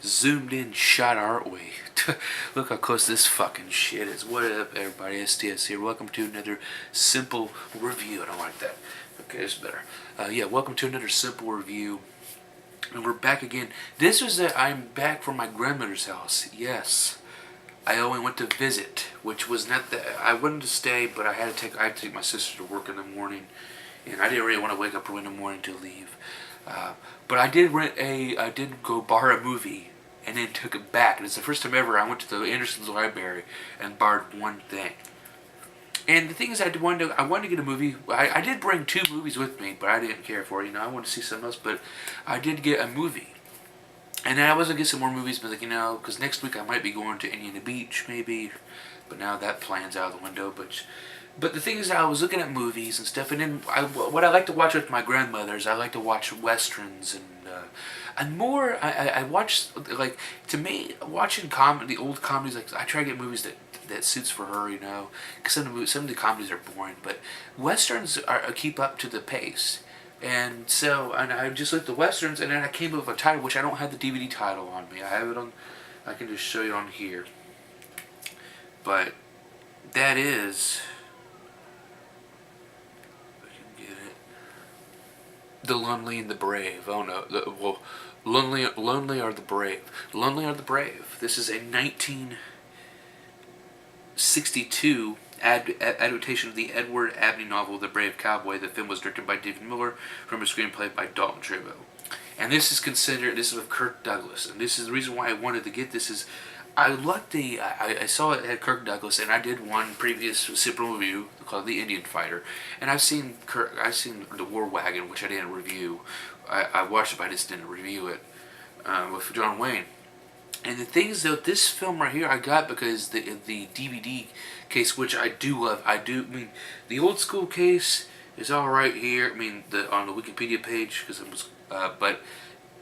zoomed in shot, aren't we? Look how close this fucking shit is. What up, everybody? STS here. Welcome to another simple review. I don't like that. Okay, it's better. Yeah, welcome to another simple review. And we're back again. This was I'm back from my grandmother's house. Yes. I only went to visit, which was not the. I wanted to stay, but I had to take my sister to work in the morning, and I didn't really want to wake up early in the morning to leave. But I did go borrow a movie, and then took it back. And it's the first time ever I went to the Anderson's library and borrowed one thing. And the thing is, I wanted to get a movie. I did bring two movies with me, but I didn't care for it. I wanted to see something else, but I did get a movie. And then I was going to get some more movies, but because next week I might be going to Indiana Beach, maybe. But now that plan's out of the window. But the thing is, I was looking at movies and stuff, and then what I like to watch with my grandmothers, I like to watch westerns and more. I watch, like, to me, watching the old comedies, like I try to get movies that suits for her, because some of the comedies are boring, but westerns keep up to the pace. And so, I just looked at the westerns, and then I came up with a title, which I don't have the DVD title on me. I have it on. I can just show you on here. But that is. If I can get it. The Lonely and the Brave. Oh no. Lonely are the Brave. Lonely are the Brave. This is a 1962 adaptation of the Edward Abbey novel, The Brave Cowboy. The film was directed by David Miller from a screenplay by Dalton Trumbo. And this is with Kirk Douglas. And this is the reason why I wanted to get this is I saw it at Kirk Douglas, and I did one previous simple review called The Indian Fighter. And I've seen The War Wagon, which I didn't review. I watched it, but I just didn't review it, with John Wayne. And the thing is, though, this film right here I got because the DVD case, which I do love. I mean, the old school case is all right here. I mean, on the Wikipedia page, because it was, but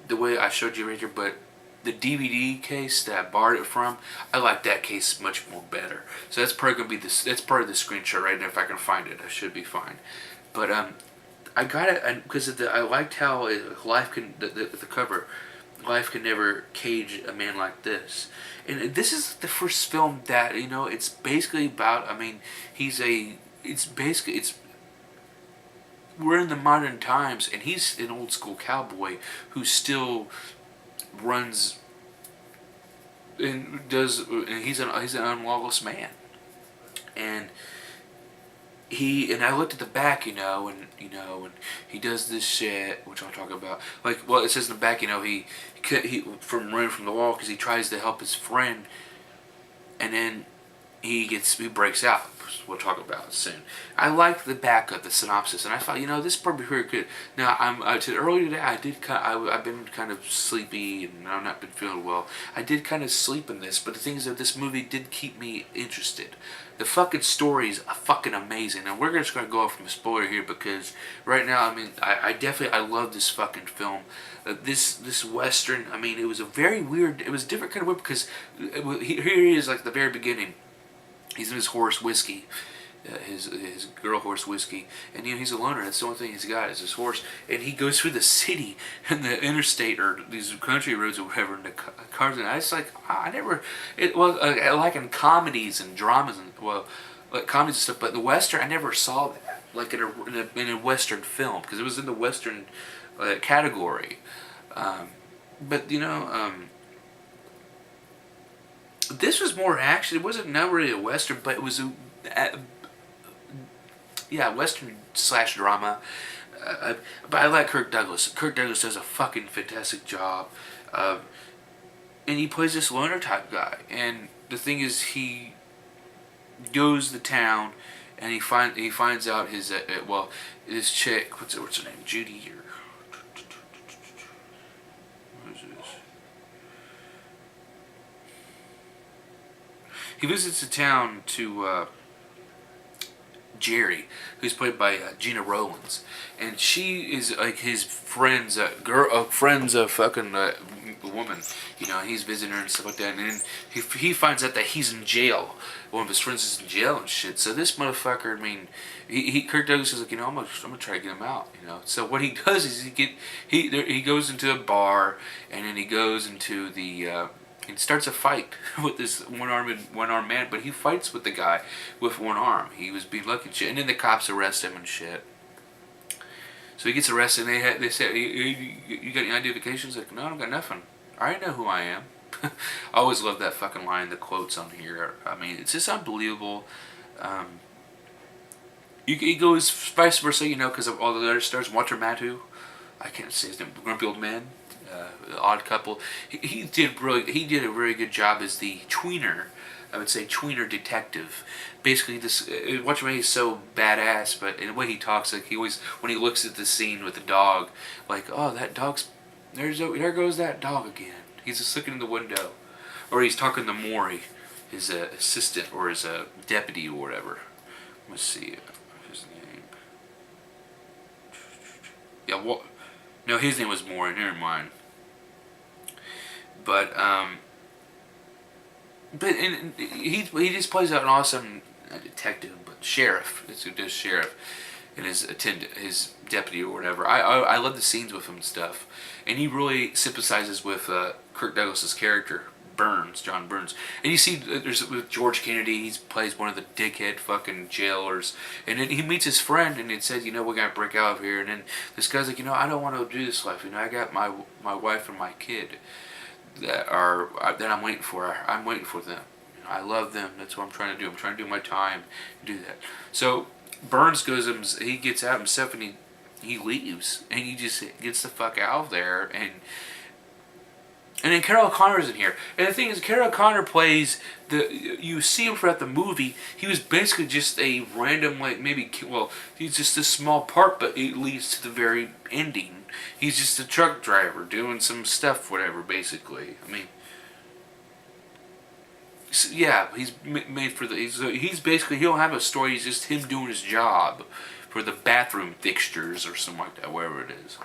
the way I showed you right here, but the DVD case that I borrowed it from, I like that case much more better. So that's probably gonna be that's part of the screenshot right there. If I can find it, I should be fine. But I got it because I liked how life can the cover. Life can never cage a man like this. And this is the first film that, it's basically about, we're in the modern times, and he's an old school cowboy who still runs and he's an unlawless man. And I looked at the back, and he does this shit, which I'll talk about. Like, well, it says in the back, he from running from the wall because he tries to help his friend, and then he breaks out. We'll talk about it soon. I like the back of the synopsis, and I thought, this is probably very good. Now, earlier today, I've been kind of sleepy, and I've not been feeling well. I did kind of sleep in this, but the thing is that this movie did keep me interested. The fucking story is fucking amazing, and we're just gonna go off from a spoiler here because right now, I love this fucking film. This western, it was it was a different kind of weird because here he is, like the very beginning. He's in his horse whiskey, his girl horse whiskey, and he's a loner. That's the only thing he's got is his horse. And he goes through the city and the interstate or these country roads or whatever, and the cars. And I was like, like in comedies and dramas and like comedies and stuff. But the western, I never saw that like in a western film because it was in the western category. But this was more action. It wasn't not really a western, but it was western / drama. But I like Kirk Douglas. Kirk Douglas does a fucking fantastic job, and he plays this loner type guy. And the thing is, he goes to town, and he finds out his this chick. What's her name? Judy or. He visits the town to Jerry, who's played by Gena Rowlands, and she is like his friend's fucking woman. You know, he's visiting her and stuff like that, and then he finds out that he's in jail. One of his friends is in jail and shit. So this motherfucker, I mean, Kirk Douglas is like, you know, I'm gonna try to get him out. You know, so what he does is he goes into a bar, and then he goes into the. And starts a fight with this one-armed man, but he fights with the guy with one arm. He was being lucky and shit, and then the cops arrest him and shit. So he gets arrested, and they say, "You got any identifications?" Like, no, I don't got nothing. I already know who I am. I always love that fucking line, the quotes on here. I mean, it's just unbelievable. He goes vice versa, you know, because of all the other stars. Walter Matthau, I can't say his name. Grumpy Old Man. Odd Couple. He did a very good job as the tweener. I would say tweener detective. Basically, this Walter Matthau is so badass, but in the way he talks, like he always when he looks at the scene with the dog, like, oh, that dog's there goes that dog again. He's just looking in the window, or he's talking to Maury, his assistant or his deputy or whatever. Let's see his name. Yeah, no, his name was Maury. Never mind. But he just plays out an awesome detective, but sheriff. It's who does sheriff, and his deputy or whatever. I love the scenes with him and stuff, and he really sympathizes with Kirk Douglas's character, John Burns. And you see, there's with George Kennedy, he plays one of the dickhead fucking jailers, and then he meets his friend, and it says, you know, we're gonna break out of here, and then this guy's like, you know, I don't want to do this life, you know, I got my wife and my kid that I'm waiting for. I'm waiting for them. You know, I love them. That's what I'm trying to do. I'm trying to do my time and do that. So Burns goes, he gets out himself, and he leaves, and he just gets the fuck out of there, and then Carol Connor's in here. And the thing is, Carol Connor plays you see him throughout the movie. He was basically just a random, like, he's just a small part, but it leads to the very ending. He's just a truck driver doing some stuff, whatever, basically. I mean, so, yeah, he's made for he's basically, he don't have a story, he's just him doing his job for the bathroom fixtures or something like that, wherever it is.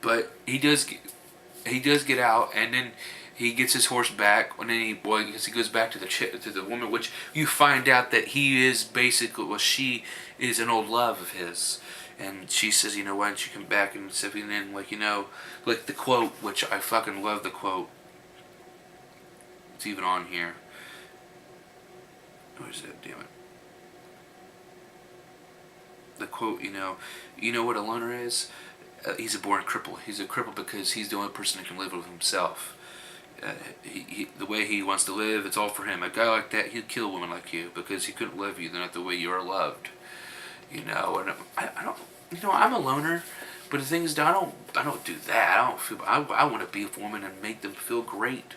But he does get out, and then he gets his horse back, and then he goes back to the woman, which you find out that he is basically, she is an old love of his, and she says, you know, why don't you come back and stuff, and then, like, you know, like the quote, which I fucking love the quote. It's even on here. Where is that? Damn it. The quote, you know what a loner is? He's a born cripple. He's a cripple because he's the only person that can live with himself. The way he wants to live, it's all for him. A guy like that, he'd kill a woman like you because he couldn't love you. They're not the way you are loved. You know, and I don't. You know, I'm a loner, but the thing is, I don't do that. I want to be with a woman and make them feel great,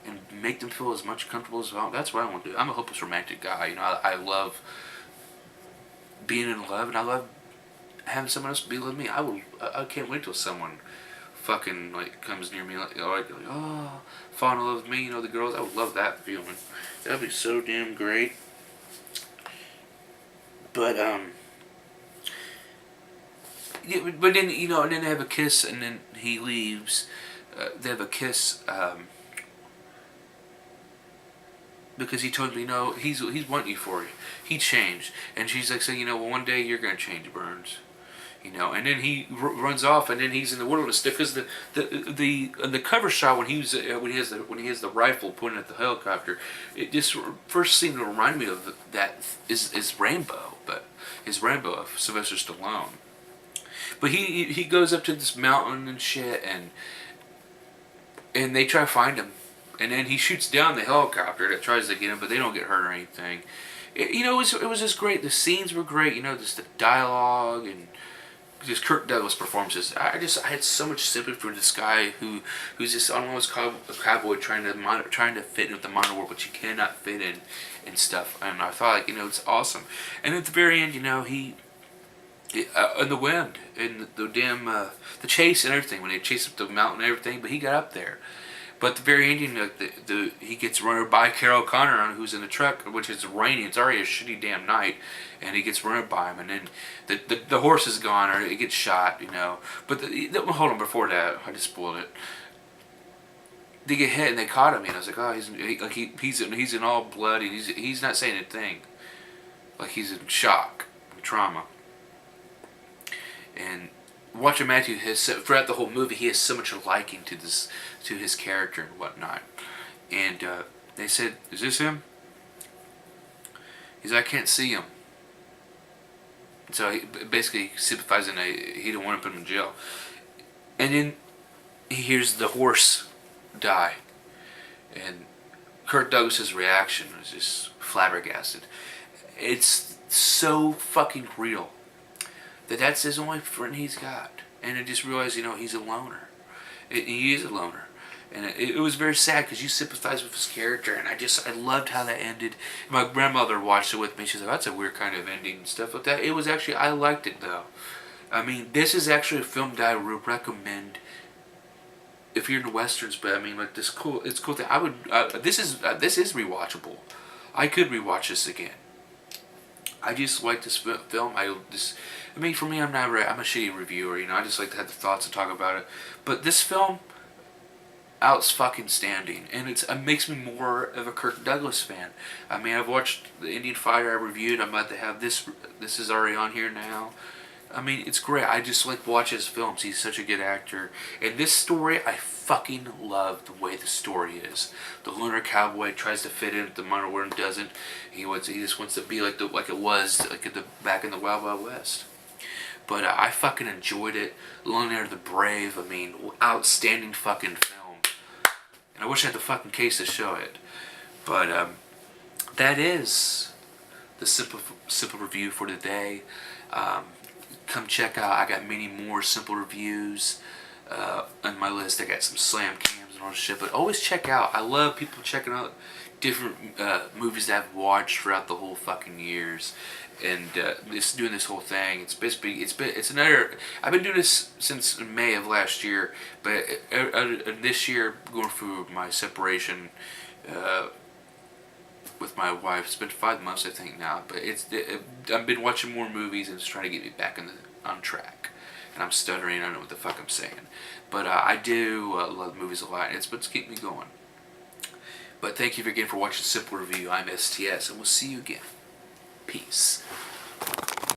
and make them feel as much comfortable as well. That's what I want to do. I'm a hopeless romantic guy. You know, I love being in love, and I love having someone else be with me. I can't wait till someone fucking like comes near me like oh, fall in love with me. You know, the girls. I would love that feeling. That'd be so damn great. But yeah, but then, you know, and then they have a kiss, and then he leaves. They have a kiss because he told me, you know, he's wanting you for you. He changed, and she's like saying, you know, well, one day you're gonna change, Burns. You know, and then he runs off, and then he's in the wilderness because the cover shot when he has the rifle pointing at the helicopter, it just first seemed to remind me of that is Rambo, but is Rambo of Sylvester Stallone. But he goes up to this mountain and shit, and they try to find him, and then he shoots down the helicopter that tries to get him, but they don't get hurt or anything. You know, it was just great. The scenes were great. You know, just the dialogue and just Kirk Douglas performances. I had so much sympathy for this guy who's just almost a cowboy trying to fit in with the modern world, but you cannot fit in and stuff. And I thought, like, you know, it's awesome. And at the very end, you know, in the wind and the damn the chase and everything when they chased up the mountain and everything, but he got up there. But the very ending, like he gets run over by Carol Connor, who's in the truck, which is raining. It's already a shitty damn night, and he gets run over by him, and then the horse is gone, or it gets shot, you know. But hold on, before that, I just spoiled it. They get hit and they caught him, and I was like, oh, he's in all blood, and he's not saying a thing, like he's in shock, and trauma. And Walter Matthau has, throughout the whole movie, he has so much liking to his character and whatnot. And they said, "Is this him?" He's like, "I can't see him." And so he basically sympathizing. He didn't want to put him in jail. And then he hears the horse die, and Kirk Douglas's reaction was just flabbergasted. It's so fucking real. That's his only friend he's got. And I just realized, he's a loner. He is a loner. And it was very sad because you sympathize with his character, and I loved how that ended. My grandmother watched it with me. She's like, that's a weird kind of ending and stuff like that. It was actually, I liked it though. I mean, this is actually a film that I would recommend if you're into westerns, but I mean, like, it's cool thing. This is rewatchable. I could rewatch this again. I just like this film. For me, I'm a shitty reviewer, I just like to have the thoughts and talk about it. But this film, out's fucking standing, and it makes me more of a Kirk Douglas fan. I mean, I've watched the Indian Fighter I reviewed. I'm about to have this is already on here now. I mean, it's great. I just like watching his films. He's such a good actor. And this story, I fucking love the way the story is. The loner cowboy tries to fit in at the modern world and doesn't. He just wants to be like it was back in the Wild Wild West. But I fucking enjoyed it. Lone Air the Brave. I mean, outstanding fucking film. And I wish I had the fucking case to show it. But that is the simple review for today. Come check out. I got many more simple reviews on my list. I got some slam cams and all this shit. But always check out. I love people checking out different movies that I've watched throughout the whole fucking years. And doing this whole thing. It's another. I've been doing this since May of last year. But this year, going through my separation with my wife. It's been 5 months, I think, now. But I've been watching more movies and it's trying to get me back on track. And I'm stuttering. I don't know what the fuck I'm saying. But I do love movies a lot. It's keep me going. But thank you again for watching Simple Review. I'm STS, and we'll see you again. Peace.